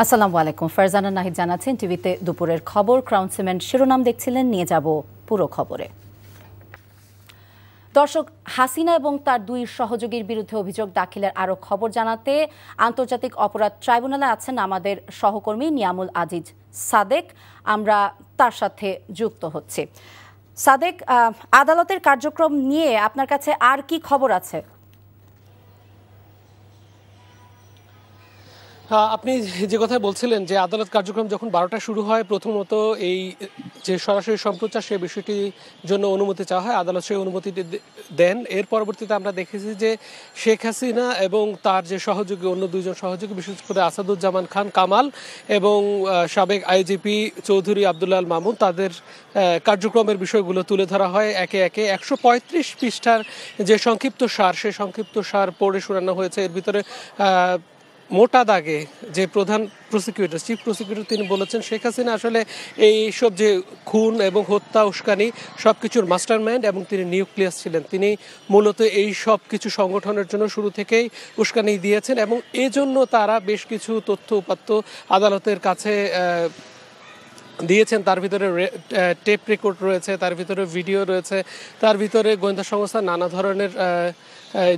আসসালামু আলাইকুম। ফারজানা নাহিদ জানাচ্ছেন টিভিতে দুপুরের খবর। ক্রাউন সিমেন্ট শিরোনাম দেখছিলেন, নিয়ে যাব পুরো খবরে। দর্শক, হাসিনা এবং তার দুই সহযোগীর বিরুদ্ধে অভিযোগ দাখিলের আরও খবর জানাতে আন্তর্জাতিক অপরাধ ট্রাইব্যুনালে আছেন আমাদের সহকর্মী নিয়ামুল আজিজ সাদেক। আমরা তার সাথে যুক্ত হচ্ছি। সাদেক, আদালতের কার্যক্রম নিয়ে আপনার কাছে আর কি খবর আছে? আপনি যে কথা বলছিলেন যে আদালত কার্যক্রম যখন 12টা শুরু হয়, প্রথমত এই যে সরাসরি সম্প্রচার সে বিষয়টির জন্য অনুমতি চাওয়া হয়, আদালত সেই অনুমতি দেন। এর পরবর্তীতে আমরা দেখেছি যে শেখ হাসিনা এবং তার যে সহযোগী, অন্য দুইজন সহযোগী, বিশেষ করে আসাদুজ্জামান খান কামাল এবং সাবেক আইজিপি চৌধুরী আব্দুল্লাহ আল মামুন, তাদের কার্যক্রমের বিষয়গুলো তুলে ধরা হয় একে একে। 135 পৃষ্ঠার যে সংক্ষিপ্ত সার, সে সংক্ষিপ্ত সার পড়ে শোনানো হয়েছে। এর ভিতরে মোটা দাগে যে প্রধান প্রসিকিউটর, চিফ প্রসিকিউটর, তিনি বলেছেন শেখ হাসিনা আসলে এইসব যে খুন এবং হত্যা, উস্কানি সব কিছুর মাস্টারমাইন্ড এবং তিনি নিউক্লিয়াস ছিলেন। তিনি মূলত এই সব কিছু সংগঠনের জন্য শুরু থেকেই উস্কানি দিয়েছেন এবং এজন্য তারা বেশ কিছু তথ্য উপাত্ত আদালতের কাছে দিয়েছেন। তার ভিতরে টেপ রেকর্ড রয়েছে, তার ভিতরে ভিডিও রয়েছে, তার ভিতরে গোয়েন্দা সংস্থার নানা ধরনের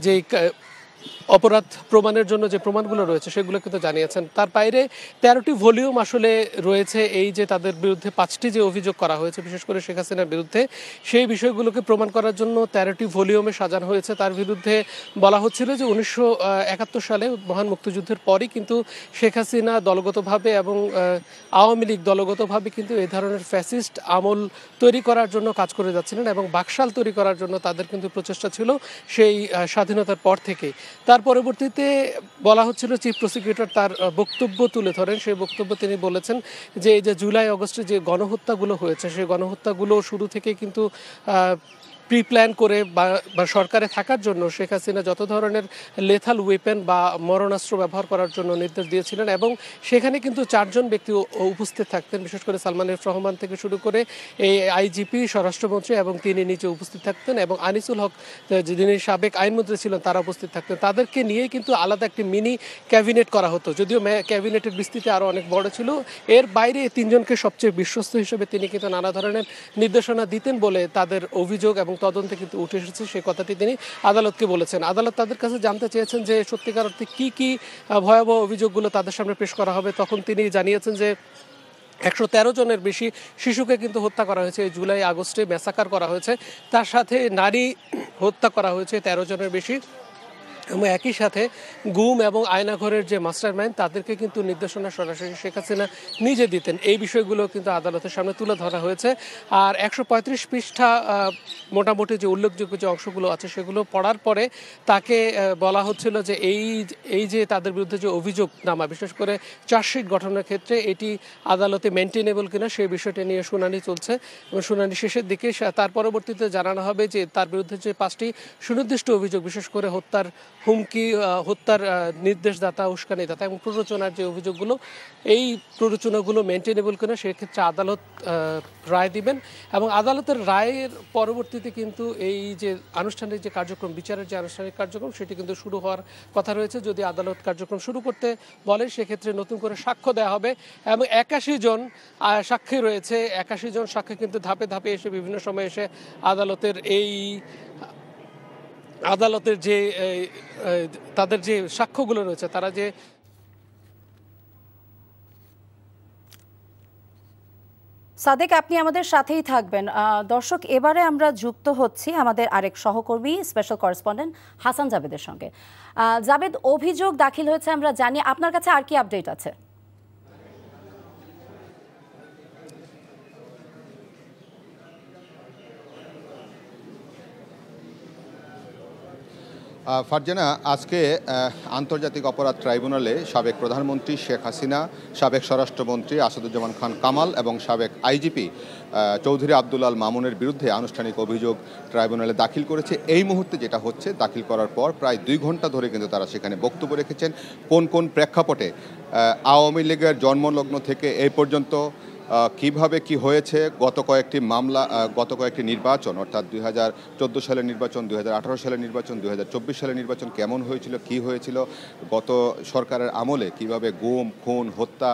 যেই অপরাধ প্রমাণের জন্য যে প্রমাণগুলো রয়েছে সেগুলো কিন্তু জানিয়েছেন। তার বাইরে 13টি ভলিউম আসলে রয়েছে এই যে তাদের বিরুদ্ধে 5টি যে অভিযোগ করা হয়েছে, বিশেষ করে শেখ হাসিনার বিরুদ্ধে, সেই বিষয়গুলোকে প্রমাণ করার জন্য 13টি ভলিউমে সাজানো হয়েছে। তার বিরুদ্ধে বলা হচ্ছিল যে 1971 সালে মহান মুক্তিযুদ্ধের পরই কিন্তু শেখ হাসিনা দলগতভাবে এবং আওয়ামী লীগ দলগতভাবে কিন্তু এই ধরনের ফ্যাসিস্ট আমল তৈরি করার জন্য কাজ করে যাচ্ছিলেন এবং বাকশাল তৈরি করার জন্য তাদের কিন্তু প্রচেষ্টা ছিল সেই স্বাধীনতার পর থেকে। তার পরবর্তীতে বলা হচ্ছিল, চিফ প্রসিকিউটর তার বক্তব্য তুলে ধরেন। সেই বক্তব্য তিনি বলেছেন যে এই যে জুলাই আগস্টে যে গণহত্যাগুলো হয়েছে, সেই গণহত্যাগুলো শুরু থেকে কিন্তু প্রি প্ল্যান করে বা সরকারে থাকার জন্য শেখ হাসিনা যত ধরনের লেথাল ওয়েপেন বা মরণাস্ত্র ব্যবহার করার জন্য নির্দেশ দিয়েছিলেন এবং সেখানে কিন্তু 4 জন ব্যক্তি উপস্থিত থাকতেন, বিশেষ করে সালমান এফ রহমান থেকে শুরু করে এই আইজিপি, স্বরাষ্ট্রমন্ত্রী এবং তিনি নিজে উপস্থিত থাকতেন এবং আনিসুল হক যিনি সাবেক আইনমন্ত্রী ছিলেন তারা উপস্থিত থাকতেন। তাদেরকে নিয়েই কিন্তু আলাদা একটি মিনি ক্যাবিনেট করা হতো, যদিও ক্যাবিনেটের বিস্তৃতি আরও অনেক বড় ছিল। এর বাইরে 3 জনকে সবচেয়ে বিশ্বস্ত হিসেবে তিনি কিন্তু নানা ধরনের নির্দেশনা দিতেন বলে তাদের অভিযোগ এবং তদন্তে কিন্তু উঠে এসেছে। সেই কথাটি তিনি আদালতকে বলেছেন। আদালত তাদের কাছে জানতে চেয়েছেন যে সত্যিকার অর্থে কী কী ভয়াবহ অভিযোগগুলো তাদের সামনে পেশ করা হবে। তখন তিনি জানিয়েছেন যে 113 জনের বেশি শিশুকে কিন্তু হত্যা করা হয়েছে, জুলাই আগস্টে ম্যাসাকার করা হয়েছে, তার সাথে নারী হত্যা করা হয়েছে 13 জনের বেশি এবং একই সাথে গুম এবং আয়নাঘরের যে মাস্টারমাইন্ড তাদেরকে কিন্তু নির্দেশনা সরাসরি শেখ হাসিনা নিজে দিতেন। এই বিষয়গুলো কিন্তু আদালতের সামনে তুলে ধরা হয়েছে। আর 135 পৃষ্ঠা মোটামুটি যে উল্লেখযোগ্য যে অংশগুলো আছে সেগুলো পড়ার পরে তাকে বলা হচ্ছিল যে এই যে তাদের বিরুদ্ধে যে অভিযোগনামা, বিশেষ করে চার্জশিট গঠনের ক্ষেত্রে এটি আদালতে মেনটেনেবল কিনা সেই বিষয়টি নিয়ে শুনানি চলছে এবং শুনানি শেষের দিকে তার পরবর্তীতে জানানো হবে যে তার বিরুদ্ধে যে 5টি সুনির্দিষ্ট অভিযোগ, বিশেষ করে হত্যার হুমকি, হত্যার নির্দেশদাতা, উস্কানিদাতা এবং প্ররোচনার যে অভিযোগগুলো, এই প্ররোচনাগুলো মেনটেনেবল কিনা সেক্ষেত্রে আদালত রায় দিবেন এবং আদালতের রায়ের পরবর্তীতে কিন্তু এই যে আনুষ্ঠানিক যে কার্যক্রম, বিচারের যে আনুষ্ঠানিক কার্যক্রম, সেটি কিন্তু শুরু হওয়ার কথা রয়েছে। যদি আদালত কার্যক্রম শুরু করতে বলে সেক্ষেত্রে নতুন করে সাক্ষ্য দেওয়া হবে এবং 81 জন সাক্ষী রয়েছে। 81 জন সাক্ষী কিন্তু ধাপে ধাপে এসে বিভিন্ন সময় এসে আদালতের যে তাদের যে সাক্ষ্যগুলো রয়েছে, তারা যে সাদেক, আপনি আমাদের সাথেই থাকবেন। দর্শক, এবারে আমরা যুক্ত হচ্ছি আমাদের আরেক সহকর্মী স্পেশাল করেসপন্ডেন্ট হাসান জাবেদের সঙ্গে। জাবেদ, অভিযোগ দাখিল হয়েছে আমরা জানি, আপনার কাছে আর কি আপডেট আছে? ফারজানা, আজকে আন্তর্জাতিক অপরাধ ট্রাইব্যুনালে সাবেক প্রধানমন্ত্রী শেখ হাসিনা, সাবেক স্বরাষ্ট্রমন্ত্রী আসাদুজ্জামান খান কামাল এবং সাবেক আইজিপি চৌধুরী আব্দুল্লাহ আল মামুনের বিরুদ্ধে আনুষ্ঠানিক অভিযোগ ট্রাইব্যুনালে দাখিল করেছে। এই মুহূর্তে যেটা হচ্ছে, দাখিল করার পর প্রায় 2 ঘন্টা ধরে কিন্তু তারা সেখানে বক্তব্য রেখেছেন। কোন কোন প্রেক্ষাপটে আওয়ামী লীগের জন্মলগ্ন থেকে এই পর্যন্ত কিভাবে কি হয়েছে, গত কয়েকটি নির্বাচন অর্থাৎ 2014 সালের নির্বাচন, 2018 সালের নির্বাচন, 2024 সালের নির্বাচন কেমন হয়েছিল, কি হয়েছিল, গত সরকারের আমলে কিভাবে গুম, খুন, হত্যা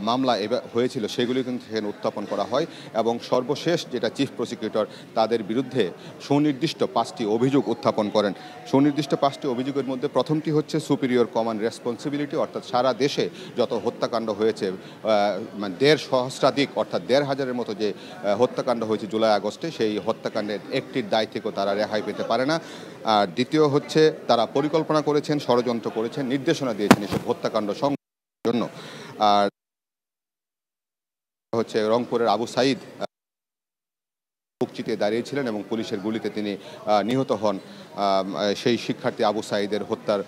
মামলা হয়েছিল সেগুলি কিন্তু সেখানে উত্থাপন করা হয়। এবং সর্বশেষ যেটা চিফ প্রসিকিউটর তাদের বিরুদ্ধে সুনির্দিষ্ট 5টি অভিযোগ উত্থাপন করেন। সুনির্দিষ্ট 5টি অভিযোগের মধ্যে প্রথমটি হচ্ছে সুপিরিয়র কমন রেসপন্সিবিলিটি, অর্থাৎ সারা দেশে যত হত্যাকাণ্ড হয়েছে, মানে 1.5 সহস্রাধিক অর্থাৎ 1,500-এর মতো যে হত্যাকাণ্ড হয়েছে জুলাই আগস্টে, সেই হত্যাকাণ্ডের একটির দায় থেকেও তারা রেহাই পেতে পারে না। আর দ্বিতীয় হচ্ছে তারা পরিকল্পনা করেছেন, ষড়যন্ত্র করেছেন, নির্দেশনা দিয়েছেন এসব হত্যাকাণ্ড সংঘটনের জন্য। আর হচ্ছে রংপুরের আবু সাঈদ চিতিয়ে দাঁড়িয়েছিলেন এবং পুলিশের গুলিতে তিনি নিহত হন। সেই শিক্ষার্থী আবু সাঈদের হত্যার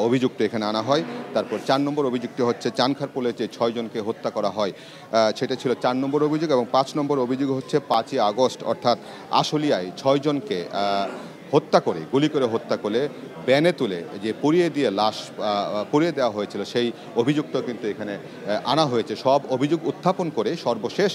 অভিযুক্ত এখানে আনা হয়। তারপর 4 নম্বর অভিযুক্ত হচ্ছে চানখারপুলে যে 6 জনকে হত্যা করা হয়, সেটা ছিল 4 নম্বর অভিযোগ। এবং 5 নম্বর অভিযোগ হচ্ছে 5ই আগস্ট অর্থাৎ আশুলিয়ায় 6 জনকে হত্যা করে, গুলি করে হত্যা করে ব্যানে তুলে যে পুড়িয়ে দেওয়া হয়েছিল, সেই অভিযুক্ত কিন্তু এখানে আনা হয়েছে। সব অভিযোগ উত্থাপন করে সর্বশেষ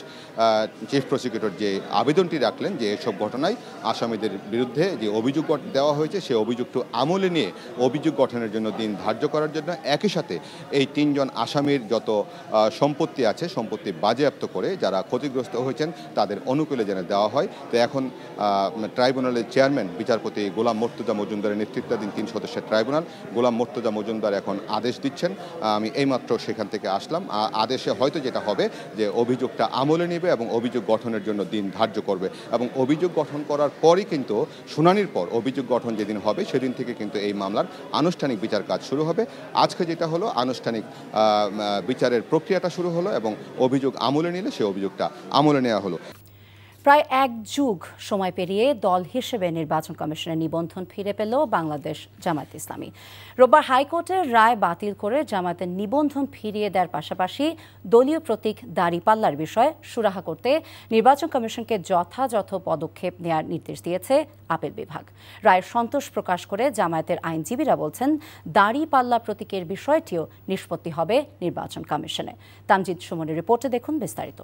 চিফ প্রসিকিউটর যে আবেদনটি রাখলেন যে এসব ঘটনায় আসামিদের বিরুদ্ধে যে অভিযোগ দেওয়া হয়েছে সে অভিযোগটি আমলে নিয়ে অভিযোগ গঠনের জন্য দিন ধার্য করার জন্য, একই সাথে এই 3 জন আসামির যত সম্পত্তি আছে সম্পত্তি বাজেয়াপ্ত করে যারা ক্ষতিগ্রস্ত হয়েছেন তাদের অনুকূলে যেন দেওয়া হয়। তো এখন ট্রাইব্যুনালের চেয়ারম্যান বিচারপতি গোলাম মর্তুজা মজুমদারের নেতৃত্বাধীন 3 সদস্যের ট্রাইব্যুনাল, গোলাম মর্তুজা মজুমদার এখন আদেশ দিচ্ছেন। আমি এইমাত্র সেখান থেকে আসলাম। আদেশে হয়তো যেটা হবে যে অভিযোগটা আমলে নেবে এবং অভিযোগ গঠনের জন্য দিন ধার্য করবে। এবং অভিযোগ গঠন করার পরই কিন্তু শুনানির পর অভিযোগ গঠন যেদিন হবে সেদিন থেকে কিন্তু এই মামলার আনুষ্ঠানিক বিচার কাজ শুরু হবে। আজকে যেটা হলো আনুষ্ঠানিক বিচারের প্রক্রিয়াটা শুরু হলো এবং অভিযোগ আমলে নিলে সে অভিযোগটা আমলে নেওয়া হলো। প্রায় 1 যুগ সময় পেরিয়ে দল হিসেবে নির্বাচন কমিশনের নিবন্ধন ফিরে পেল বাংলাদেশ জামায়াতে ইসলামী। রোববার হাইকোর্টের রায় বাতিল করে জামায়াতের নিবন্ধন ফিরিয়ে দেওয়ার পাশাপাশি দলীয় প্রতীক দাঁড়িপাল্লার বিষয়ে সুরাহা করতে নির্বাচন কমিশনকে যথাযথ পদক্ষেপ নেওয়ার নির্দেশ দিয়েছে আপিল বিভাগ। রায়ের সন্তোষ প্রকাশ করে জামায়াতের আইনজীবীরা বলছেন দাঁড়িপাল্লা প্রতীকের বিষয়টিও নিষ্পত্তি হবে নির্বাচন কমিশনে। তামজিদ সুমনের রিপোর্টে দেখুন বিস্তারিত।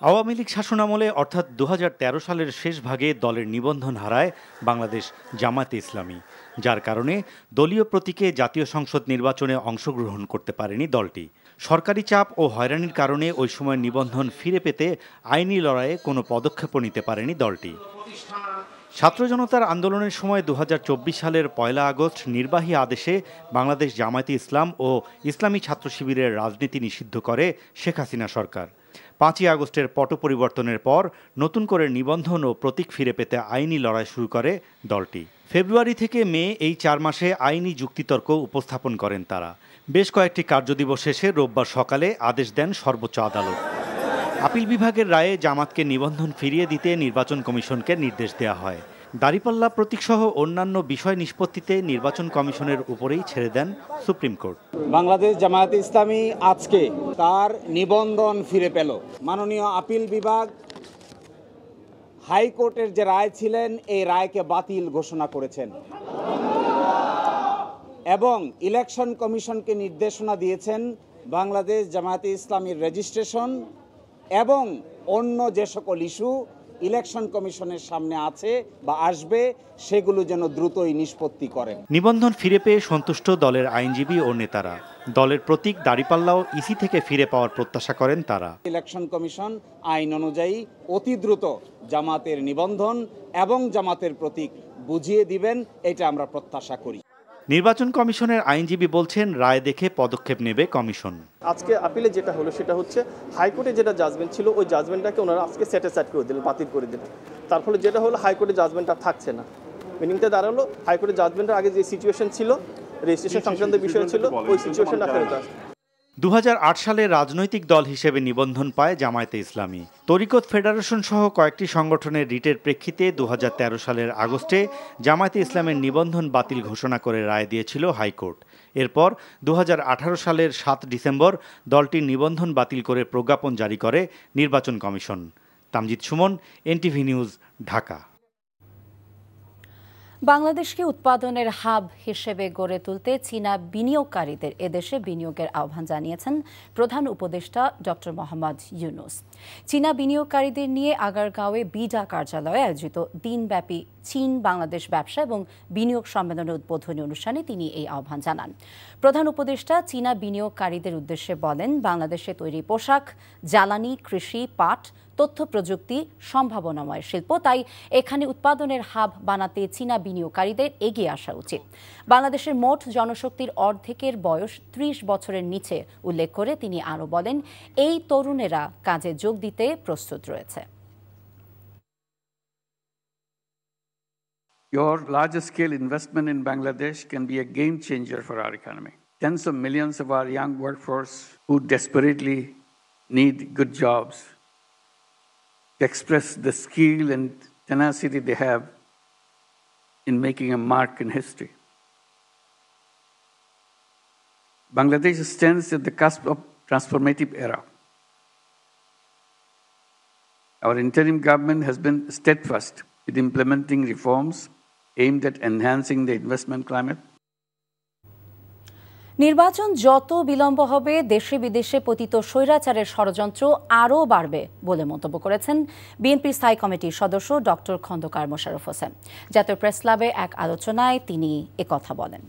আওয়ামী লীগ শাসনামলে অর্থাৎ 2013 সালের শেষ ভাগে দলের নিবন্ধন হারায় বাংলাদেশ জামায়াতে ইসলামী, যার কারণে দলীয় প্রতীকে জাতীয় সংসদ নির্বাচনে অংশগ্রহণ করতে পারেনি দলটি। সরকারি চাপ ও হয়রানির কারণে ওই সময় নিবন্ধন ফিরে পেতে আইনি লড়াইয়ে কোনো পদক্ষেপও নিতে পারেনি দলটি। ছাত্র জনতার আন্দোলনের সময় 2024 সালের 1 আগস্ট নির্বাহী আদেশে বাংলাদেশ জামায়াতে ইসলাম ও ইসলামী ছাত্র শিবিরের রাজনীতি নিষিদ্ধ করে শেখ হাসিনা সরকার। 5ই আগস্টের পট পরিবর্তনের পর নতুন করে নিবন্ধন ও প্রতীক ফিরে পেতে আইনি লড়াই শুরু করে দলটি। ফেব্রুয়ারি থেকে মে এই 4 মাসে আইনি যুক্তিতর্ক উপস্থাপন করেন তারা। বেশ কয়েকটি কার্যদিবস শেষে রোববার সকালে আদেশ দেন সর্বোচ্চ আদালত। আপিল বিভাগের রায়ে জামাতকে নিবন্ধন ফিরিয়ে দিতে নির্বাচন কমিশনকে নির্দেশ দেওয়া হয়। দাঁড়িপাল্লা প্রতীকসহ অন্যান্য বিষয় নিষ্পত্তিতে নির্বাচন কমিশনের উপরেই ছেড়ে দেন সুপ্রিম কোর্ট। বাংলাদেশ জামায়াতে ইসলামী আজকে তার নিবন্ধন ফিরে পেল। মাননীয় আপিল বিভাগ হাইকোর্টের যে রায় ছিলেন এই রায়কে বাতিল ঘোষণা করেছেন এবং ইলেকশন কমিশনকে নির্দেশনা দিয়েছেন বাংলাদেশ জামায়াতে ইসলামীর রেজিস্ট্রেশন এবং অন্য যে সকল ইস্যু ইলেকশন কমিশনের সামনে আছে বা আসবে সেগুলো যেন দ্রুতই নিষ্পত্তি করেন। নিবন্ধন ফিরে পেয়ে সন্তুষ্ট দলের আইনজীবী ও নেতারা। দলের প্রতীক দাঁড়িপাল্লাও ইসি থেকে ফিরে পাওয়ার প্রত্যাশা করেন তারা। ইলেকশন কমিশন আইন অনুযায়ী অতি দ্রুত জামাতের নিবন্ধন এবং জামাতের প্রতীক বুঝিয়ে দিবেন, এটা আমরা প্রত্যাশা করি। নির্বাচন কমিশনের আইনজীবী বলছেন রায় দেখে পদক্ষেপ নেবে কমিশন। আজকে আপিলে যেটা হলো সেটা হচ্ছে হাইকোর্টে যেটা জাজমেন্ট ছিল ওই জাজমেন্টটাকে ওনারা আজকে সেটিসফাইড করে দিলেন, বাতিল করে দিলেন। তার ফলে যেটা হলো হাইকোর্টের জাজমেন্টটা থাকছে না। মিনিংটা দাঁড়ালো হাইকোর্টের জাজমেন্টের আগে যে সিচুয়েশন ছিল, রেজিস্ট্রেশন সংক্রান্ত বিষয় ছিল, ওই সিচুয়েশনটা ফেরত আসে। 2008 সালে রাজনৈতিক দল হিসেবে নিবন্ধন পায় জামায়াতে ইসলামী। তরিকত ফেডারেশন সহ কয়েকটি সংগঠনের রিটের প্রেক্ষিতে 2013 সালের আগস্টে জামায়াতে ইসলামের নিবন্ধন বাতিল ঘোষণা করে রায় দিয়েছিল হাইকোর্ট। এরপর 2018 সালের 7 ডিসেম্বর দলটির নিবন্ধন বাতিল করে প্রজ্ঞাপন জারি করে নির্বাচন commission. Tamjid Suman, NTV news, Dhaka. বাংলাদেশকে উৎপাদনের হাব হিসেবে গড়ে তুলতে চীনা বিনিয়োগকারীদের এদেশে বিনিয়োগের আহ্বান জানিয়েছেন প্রধান উপদেষ্টা ডক্টর মোহাম্মদ ইউনূস। চীনা বিনিয়োগকারীদের নিয়ে আগারগাঁওয়ে বিডা কার্যালয়ে আয়োজিত দিনব্যাপী চীন বাংলাদেশ ব্যবসা এবং বিনিয়োগ সম্মেলনের উদ্বোধনী অনুষ্ঠানে তিনি এই আহ্বান জানান। প্রধান উপদেষ্টা চীনা বিনিয়োগকারীদের উদ্দেশ্যে বলেন, বাংলাদেশে তৈরি পোশাক, জ্বালানি, কৃষি, পাট, তথ্য প্রযুক্তি সম্ভাবনাময় শিল্প, তাই এখানে উৎপাদনের হাব বানাতে চীনা বিনিয়োগকারীদের এগিয়ে আসা উচিত। বাংলাদেশের মোট জনশক্তির অর্ধেকের বয়স ৩০ বছরের নিচে উল্লেখ করে তিনি আরও বলেন, এই তরুণেরা কাজে যোগ দিতে প্রস্তুত রয়েছে। Your large-scale investment in Bangladesh can be a game changer for our economy. Tens of millions of our young workforce who desperately need good jobs to express the skill and tenacity they have in making a mark in history. Bangladesh stands at the cusp of transformative era. Our interim government has been steadfast in implementing reforms aimed at enhancing the investment climate. নির্বাচন যত বিলম্ব হবে দেশে বিদেশে পতিত স্বৈরাচারের ষড়যন্ত্র আরও বাড়বে বলে মন্তব্য করেছেন বিএনপির স্থায়ী কমিটির সদস্য ডক্টর খন্দকার মোশাররফ হোসেন। জাতীয় প্রেস ক্লাবে এক আলোচনায় তিনি একথা বলেন।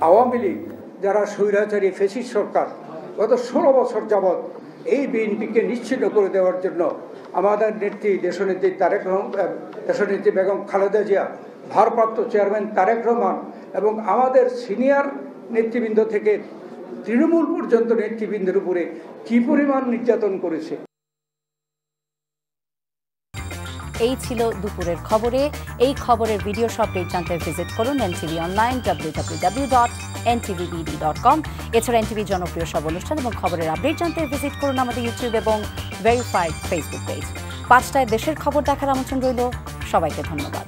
আওয়ামী লীগ যারা স্বৈরাচারী ফ্যাসিস্ট সরকার গত ১৬ বছর যাবৎ এই বিএনপিকে নিশ্চিহ্ন করে দেওয়ার জন্য আমাদের নেত্রী দেশনেত্রী বেগম খালেদা জিয়া, ভারপ্রাপ্ত চেয়ারম্যান তারেক রহমান এবং আমাদের সিনিয়র নেতৃবৃন্দ থেকে তৃণমূল পর্যন্ত নেতৃবৃন্দের উপরে কি পরিমাণ নির্যাতন করেছে। এই ছিল দুপুরের খবরে। এই খবরের ভিডিও আপডেট জানতে ভিজিট করুন NTV অনলাইন www.ntvbd.com। এছাড়া এনটিভি জনপ্রিয় সব অনুষ্ঠান এবং খবরের আপডেট জানতে ভিজিট করুন আমাদের ইউটিউব এবং ভেরিফাইড ফেসবুক পেজ। ৫টায় দেশের খবর দেখার আমন্ত্রণ রইল। সবাইকে ধন্যবাদ।